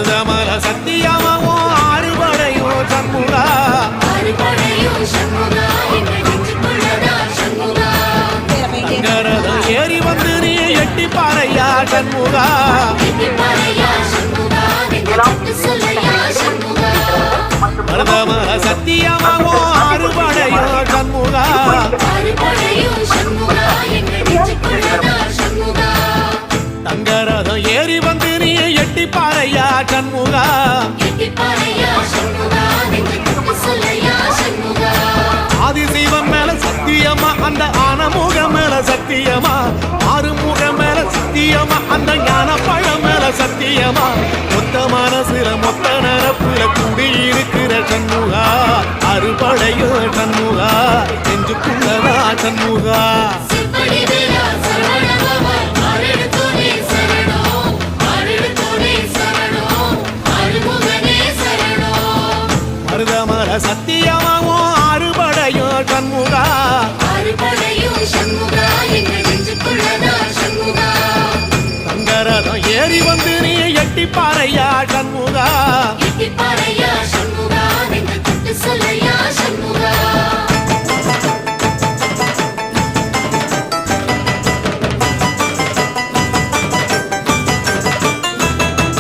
மருதமல சத்தியமாவோ ஆறுபடையோ சண்முகா தங்கரதம் ஏறி வந்து நீ எட்டி பாறையா சண்முகா மருதமல சத்தியமாவோ ஆறுபடையோ சண்முகா தங்கரதம் ஏறி வந்து நீ எட்டி பாறையா சண்முகா ஆதிசைவம் மேல சத்தியமா அந்த ஆனமுகம் மேல சத்தியமா ஆறுமுகம் மேல சத்தியமா அந்த ஞான பழம் மேல சத்தியமா மொத்த மனசுல மொத்த நரப்புல குடியிருக்கிற சண்முகா அறுபடையோ சண்முகா நெஞ்சுக்குள்ளதா சண்முகா மருதமல சத்தியமாவோ ஆறுபடையோ சண்முகா தங்கரதம் ஏறி வந்து நீ எட்டி பாறையா சண்முகா